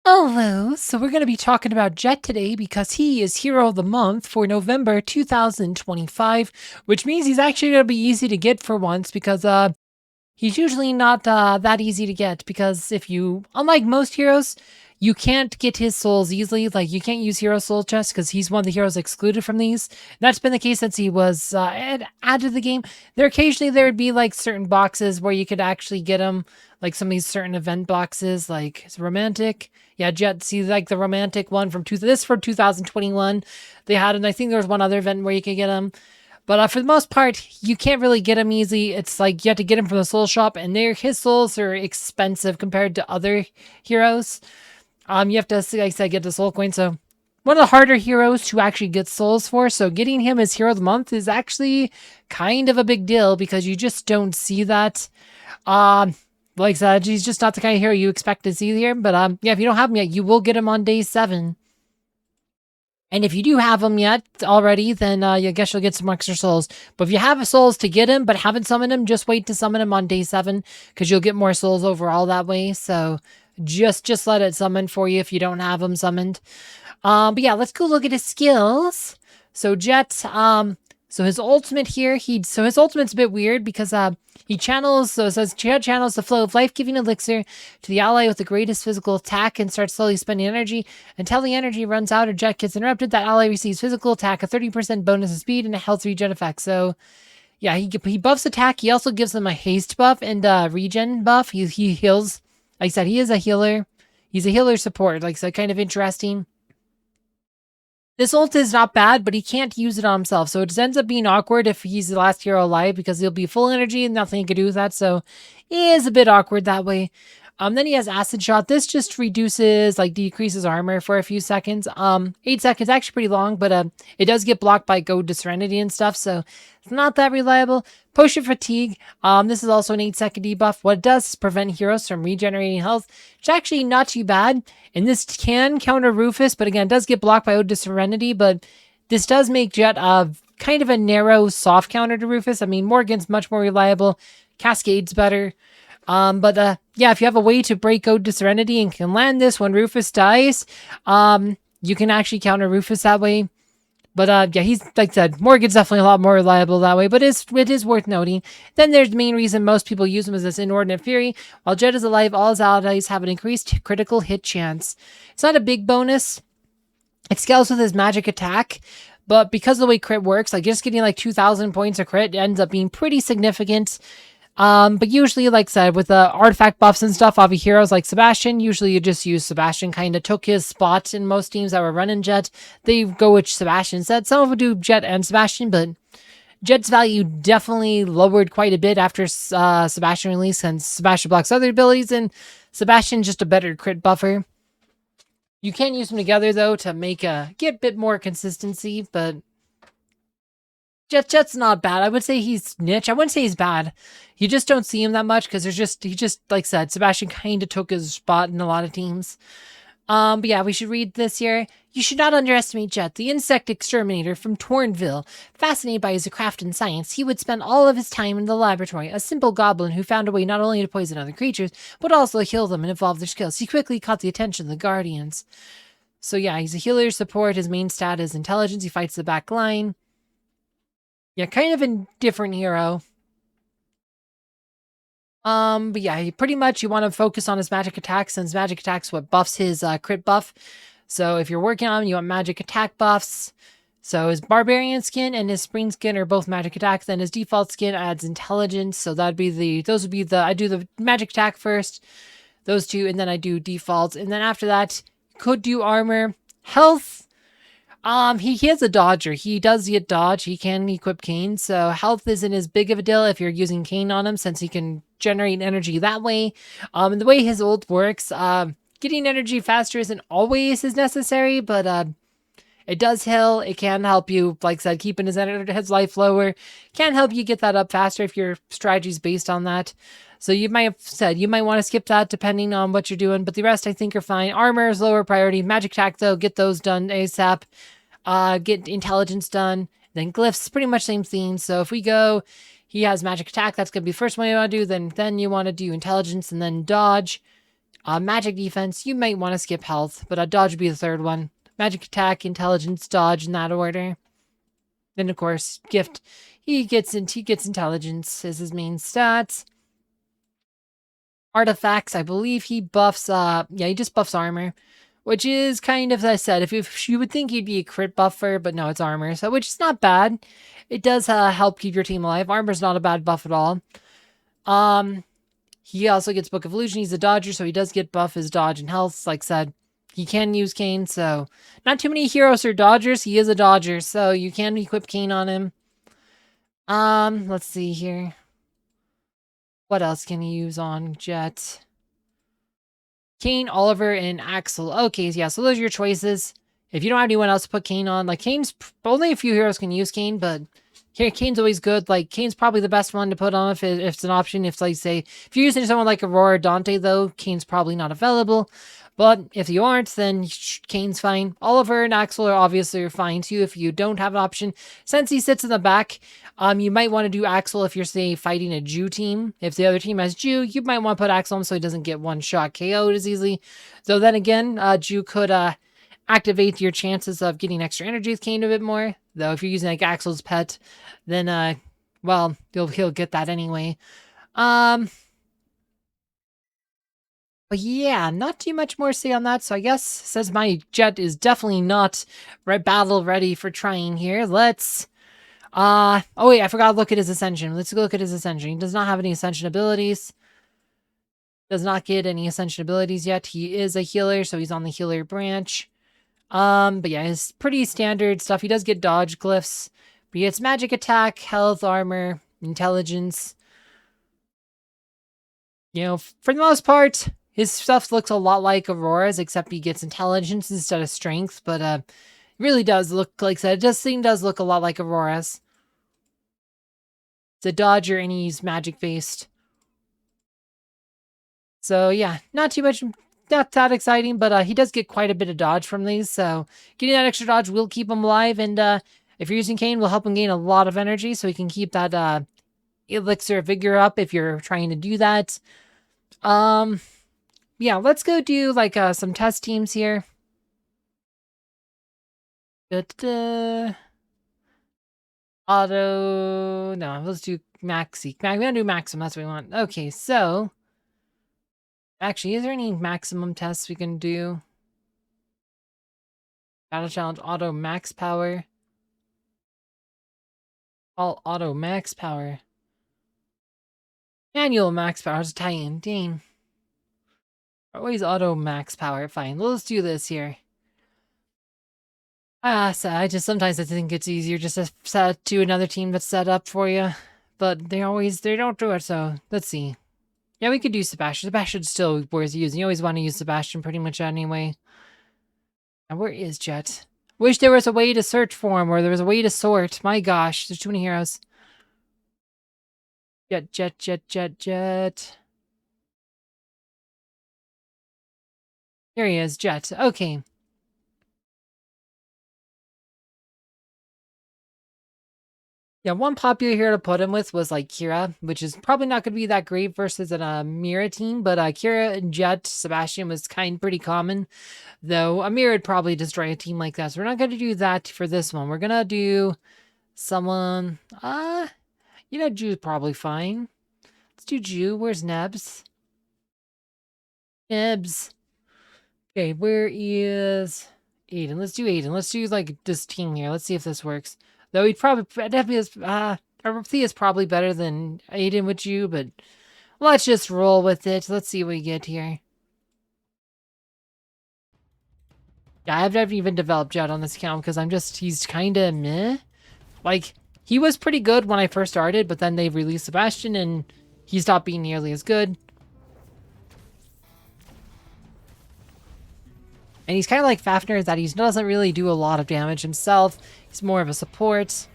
Hello, so we're going to be talking about Jet today because he is Hero of the Month for November 2025, which means he's actually going to be easy to get for once because he's usually not that easy to get because unlike most heroes, you can't get his souls easily. Like, you can't use hero soul chest because he's one of the heroes excluded from these. That's been the case since he was added to the game. Occasionally there would be like certain boxes where you could actually get him, like some of these certain event boxes, like it's romantic. Yeah, Jet, see, like the romantic one this for 2021. They had, and I think there was one other event where you could get him. But for the most part, you can't really get him easy. It's like you have to get him from the soul shop, and his souls are expensive compared to other heroes. You have to, like I said, get the soul coin. So one of the harder heroes to actually get souls for. So getting him as Hero of the Month is actually kind of a big deal because you just don't see that. Like I said, he's just not the kind of hero you expect to see here. But yeah, if you don't have him yet, you will get him on day 7. And if you do have him yet already, then I guess you'll get some extra souls. But if you have souls to get him but haven't summoned him, just wait to summon him on day 7 because you'll get more souls overall that way. So just let it summon for you if you don't have him summoned. But yeah, let's go look at his skills. So Jet, so his ultimate here, his ultimate's a bit weird because he channels, so it says Jet channels the flow of life-giving elixir to the ally with the greatest physical attack and starts slowly spending energy until the energy runs out or Jet gets interrupted. That ally receives physical attack, a 30% bonus in speed, and a health regen effect. So yeah, he buffs attack. He also gives them a haste buff and regen buff. He heals. Like I said, he is a healer. He's a healer support. Like, so kind of interesting. This ult is not bad, but he can't use it on himself. So it ends up being awkward if he's the last hero alive because he'll be full energy and nothing he can do with that. So it is a bit awkward that way. Then he has acid shot. This just decreases armor for a few seconds. 8 seconds, actually pretty long, but it does get blocked by Goad to Serenity and stuff, so it's not that reliable. Potion fatigue. This is also an 8-second debuff. What it does is prevent heroes from regenerating health. It's actually not too bad, and this can counter Rufus, but again, it does get blocked by Ode to Serenity, but this does make Jet kind of a narrow, soft counter to Rufus. I mean, Morgan's much more reliable. Cascade's better. Yeah, if you have a way to break Ode to Serenity and can land this when Rufus dies, you can actually counter Rufus that way. But yeah, he's, like I said, Morgan's definitely a lot more reliable that way, but it is worth noting. Then there's the main reason most people use him as this Inordinate Fury. While Jet is alive, all his allies have an increased critical hit chance. It's not a big bonus. It scales with his magic attack, but because of the way crit works, like just getting like 2,000 points of crit ends up being pretty significant. But usually, like I said, with the artifact buffs and stuff off of heroes like Sebastian, usually you just use Sebastian. Kind of took his spot in most teams that were running Jet. They go with Sebastian instead. Some of them do Jet and Sebastian, but Jet's value definitely lowered quite a bit after Sebastian release, and Sebastian blocks other abilities, and Sebastian's just a better crit buffer. You can use them together, though, to get a bit more consistency, but Jet's not bad. I would say he's niche. I wouldn't say he's bad. You just don't see him that much because he just, like I said, Sebastian kind of took his spot in a lot of teams. But yeah, we should read this here. You should not underestimate Jet, the insect exterminator from Tornville. Fascinated by his craft and science, he would spend all of his time in the laboratory, a simple goblin who found a way not only to poison other creatures, but also to heal them and evolve their skills. He quickly caught the attention of the Guardians. So yeah, he's a healer support. His main stat is intelligence. He fights the back line. Yeah, kind of a different hero. But yeah, pretty much you want to focus on his magic attack, since magic attack's what buffs his crit buff. So if you're working on him, you want magic attack buffs. So his barbarian skin and his spring skin are both magic attacks. Then his default skin adds intelligence. So I do the magic attack first, those two, and then I do default. And then after that, could do armor, health. He has a dodger. He does get dodge. He can equip Cane, so health isn't as big of a deal if you're using Cane on him, since he can generate energy that way. And the way his ult works, getting energy faster isn't always as necessary, but it does heal. It can help you, like I said, keeping his life lower. Can help you get that up faster if your strategy's based on that. So you might want to skip that depending on what you're doing, but the rest I think are fine. Armor is lower priority. Magic attack though, get those done ASAP. Get intelligence done. Then glyphs, pretty much same theme. So if we go, he has magic attack. That's gonna be the first one you want to do. Then you want to do intelligence and then dodge. Magic defense, you might want to skip health, but dodge would be the third one. Magic attack, intelligence, dodge in that order. Then of course, gift. He gets intelligence as his main stats. Artifacts, I believe he buffs, he just buffs armor, which is kind of, as I said, if you would think he'd be a crit buffer, but no, it's armor, so which is not bad. It does help keep your team alive. Armor's not a bad buff at all. He also gets Book of Illusion. He's a dodger, so he does get buff his dodge and health. Like I said, he can use Kane, so not too many heroes are dodgers. He is a dodger, so you can equip Kane on him. Let's see here. What else can you use on Jet? Kane, Oliver, and Axel. Okay, yeah, so those are your choices. If you don't have anyone else to put Kane on, like Kane's only a few heroes can use Kane, but here Kane's always good. Like Kane's probably the best one to put on if it's an option. If like say if you're using someone like Aurora or Dante though, Kane's probably not available. But if you aren't, then Kane's fine. Oliver and Axel are obviously fine too if you don't have an option. Since he sits in the back, you might want to do Axel if you're, say, fighting a Jew team. If the other team has Jew, you might want to put Axel on so he doesn't get one-shot KO'd as easily. So then again, Jew could activate your chances of getting extra energy with Kane a bit more. Though if you're using like Axel's pet, then, well, he'll get that anyway. But yeah, not too much more to say on that. So I guess, says my Jet is definitely not battle ready for trying here. Let's, oh wait, I forgot to look at his Ascension. Let's go look at his Ascension. He does not have any Ascension abilities. Does not get any Ascension abilities yet. He is a healer, so he's on the healer branch. But yeah, his pretty standard stuff. He does get dodge glyphs. But he gets magic attack, health, armor, intelligence. You know, for the most part, his stuff looks a lot like Aurora's, except he gets intelligence instead of strength, but it really does look, like I said, this thing does look a lot like Aurora's. It's a dodger and he's magic-based. So yeah, not too much, not that exciting, but he does get quite a bit of dodge from these, so getting that extra dodge will keep him alive, and if you're using Kane, will help him gain a lot of energy, so he can keep that elixir of vigor up if you're trying to do that. Yeah, let's go do like some test teams here. Auto, no, let's do Maxi. We're gonna do Maximum, that's what we want. Okay, so actually, is there any maximum tests we can do? Battle challenge, auto max power. All auto max power. Manual max power is Titan, dang. Always auto max power, fine. Let's do this here. So I just sometimes I think it's easier just to set to another team that's set up for you. But they don't do it, so let's see. Yeah, we could do Sebastian. Sebastian's still worth using. You always want to use Sebastian pretty much anyway. Now, where is Jet? Wish there was a way to search for him, or there was a way to sort. My gosh, there's too many heroes. Jet. Here he is, Jet. Okay. Yeah, one popular hero to put him with was like Kira, which is probably not going to be that great versus a Mira team, but Kira and Jet, Sebastian was pretty common, though a Mira would probably destroy a team like that, so we're not going to do that for this one. We're going to do someone, you know, Jew's probably fine. Let's do Jew. Where's Nebs? Nebs. Okay, where is Aiden? Let's do Aiden. Let's do like this team here. Let's see if this works. Though he'd probably definitely is Thea is probably better than Aiden with you, but let's just roll with it. Let's see what we get here. Yeah, I've never even developed Jet on this account because he's kinda meh. Like, he was pretty good when I first started, but then they released Sebastian and he stopped being nearly as good. And he's kind of like Fafnir, that he doesn't really do a lot of damage himself. He's more of a support.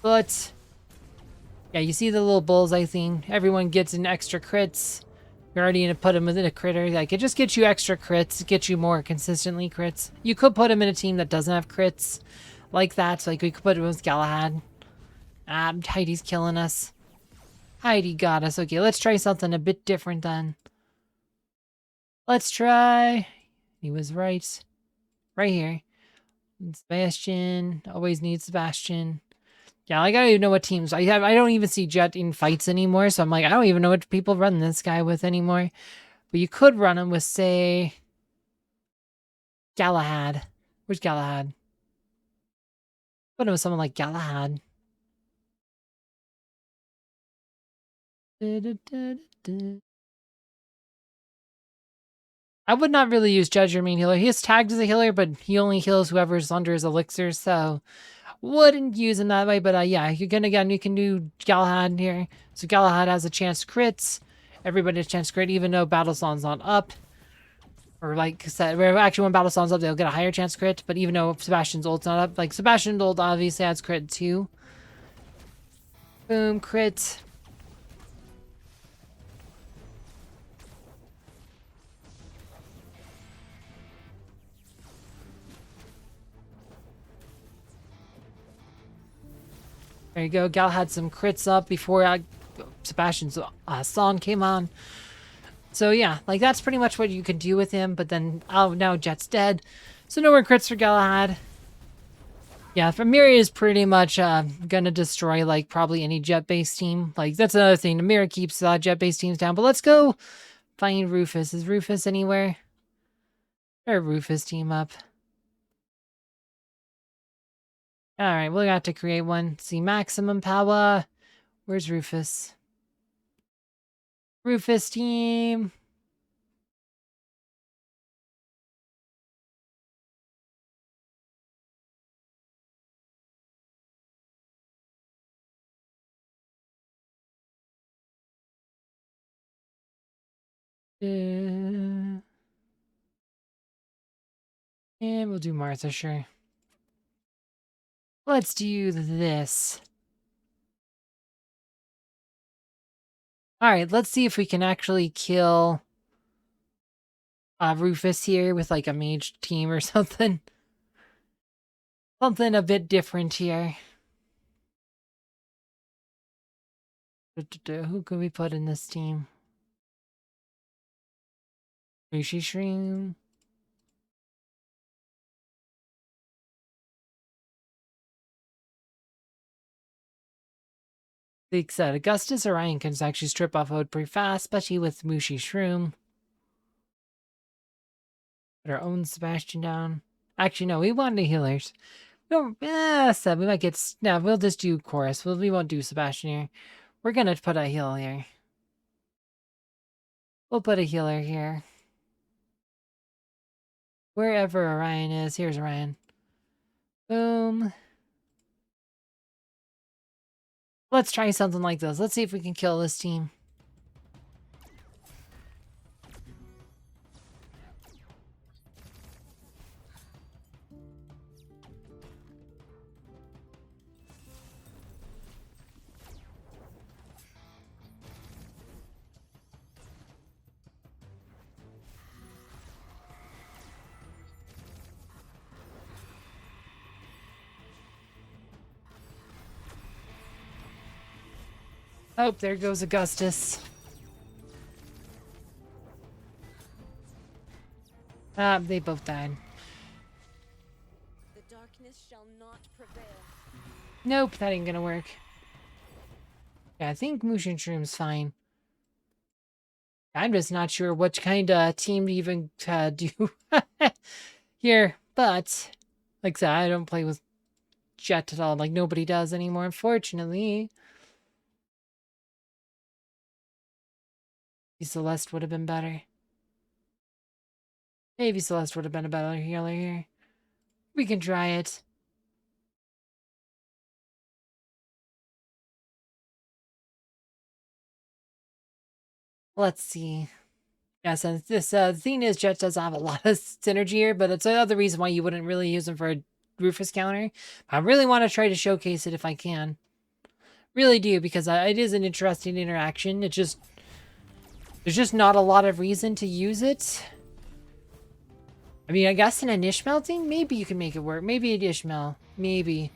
But, yeah, you see the little bullseye thing. Everyone gets an extra crits. You're already going to put him within a critter. Like, it just gets you extra crits. It gets you more consistently crits. You could put him in a team that doesn't have crits like that. So, like, we could put him with Galahad. Heidi's killing us. Heidi got us. Okay, let's try something a bit different then. Let's try. He was right. Right here. Sebastian. Always need Sebastian. Yeah, like I don't even know what teams I have. I don't even see Jet in fights anymore. So I'm like, I don't even know what people run this guy with anymore. But you could run him with, say, Galahad. Where's Galahad? Put him with someone like Galahad. I would not really use Judge or main healer. He is tagged as a healer, but he only heals whoever's under his elixir, so wouldn't use him that way. But yeah, you can do Galahad here. So Galahad has a chance to crit. Everybody has a chance to crit, even though Battlesong's not up. Or like I said, actually when Battlesong's up, they'll get a higher chance to crit. But even though Sebastian's ult's not up, like Sebastian's ult obviously adds crit too. Boom, crit. There you go. Gal had some crits up before Sebastian's song came on. So yeah, like that's pretty much what you can do with him. But then, oh, now Jet's dead. So no more crits for Galahad. Yeah, Miri is pretty much gonna destroy like probably any Jet-based team. Like that's another thing. Miri keeps Jet-based teams down. But let's go find Rufus. Is Rufus anywhere? Or Rufus team up. Alright, we'll have to create one. See, maximum power. Where's Rufus? Rufus team. And we'll do Martha, sure. Let's do this. Alright, let's see if we can actually kill Rufus here with like a mage team or something. Something a bit different here. Who could we put in this team? Rishi Shroom. Like said, Augustus Orion can actually strip off Ode pretty fast, especially with Mushi Shroom. Put our own Sebastian down. Actually, no, we want the healers. No, we might get. No, we'll just do chorus. We won't do Sebastian here. We're gonna put a heal here. We'll put a healer here. Wherever Orion is, here's Orion. Boom. Let's try something like this. Let's see if we can kill this team. Oh, there goes Augustus. They both died. The darkness shall not prevail. Nope, that ain't gonna work. Yeah, I think Mushin Shroom's fine. I'm just not sure what kind of team to even do here, but like I said, I don't play with Jet at all. Like nobody does anymore, unfortunately. Celeste would have been better. Maybe Celeste would have been a better healer here. We can try it. Let's see. Yeah, so this thing is Jet does have a lot of synergy here, but it's another reason why you wouldn't really use him for a Rufus counter. I really want to try to showcase it if I can. Really do, because it is an interesting interaction. It just... There's just not a lot of reason to use it. I mean, I guess in an Ishmael team, maybe you can make it work. Maybe an Ishmael. Maybe.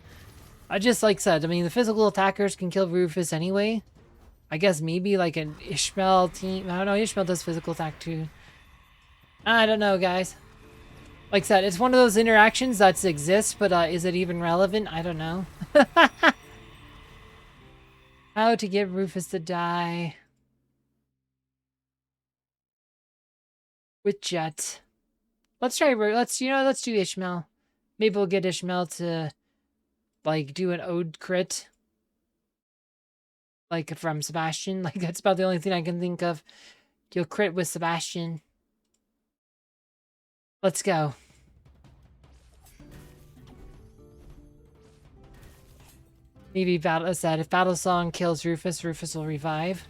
I just, like said, I mean, the physical attackers can kill Rufus anyway. I guess maybe like an Ishmael team. I don't know, Ishmael does physical attack too. I don't know, guys. Like I said, it's one of those interactions that exists, but is it even relevant? I don't know. How to get Rufus to die with Jet. Let's try, let's do Ishmael. Maybe we'll get Ishmael to, like, do an ode crit. Like, from Sebastian. Like, that's about the only thing I can think of. You'll crit with Sebastian. Let's go. Maybe Battle said if Battle Song kills Rufus, Rufus will revive.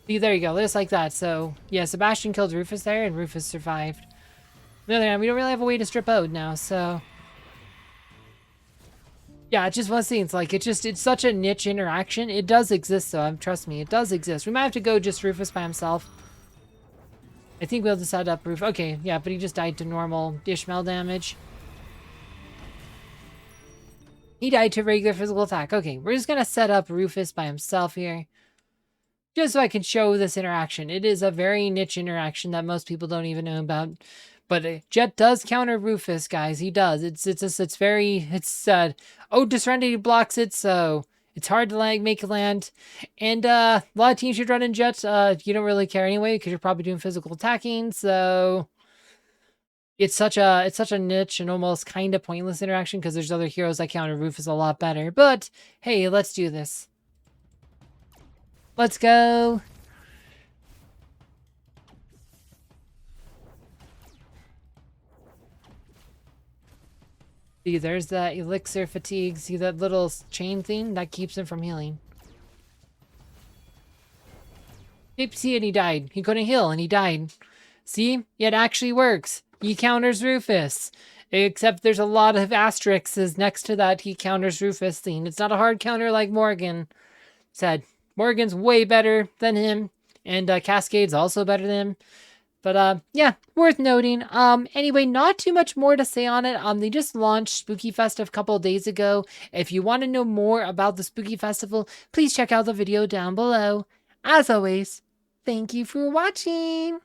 See, there you go. Just like that. So, yeah, Sebastian killed Rufus there, and Rufus survived. On the other hand, we don't really have a way to strip Ode now, so... Yeah, it's just one of those things. Like, it's such a niche interaction. It does exist, though. Trust me, it does exist. We might have to go just Rufus by himself. I think we'll just set up Rufus. Okay, yeah, but he just died to normal Ishmael damage. He died to regular physical attack. Okay, we're just gonna set up Rufus by himself here. Just so I can show this interaction. It is a very niche interaction that most people don't even know about. But Jet does counter Rufus, guys. He does. Ode to Serenity blocks it, so it's hard to make it land. And a lot of teams should run in Jet. You don't really care anyway because you're probably doing physical attacking. So it's such a niche and almost kind of pointless interaction because there's other heroes that counter Rufus a lot better. But hey, let's do this. Let's go. See, there's that elixir fatigue. See that little chain thing? That keeps him from healing. See, and he died. He couldn't heal, and he died. See? It actually works. He counters Rufus. Except there's a lot of asterisks next to that he counters Rufus thing. It's not a hard counter like Morgan said. Morgan's way better than him, and Cascade's also better than him. But yeah, worth noting. Anyway, not too much more to say on it. They just launched Spooky Fest a couple of days ago. If you want to know more about the Spooky Festival, please check out the video down below. As always, thank you for watching.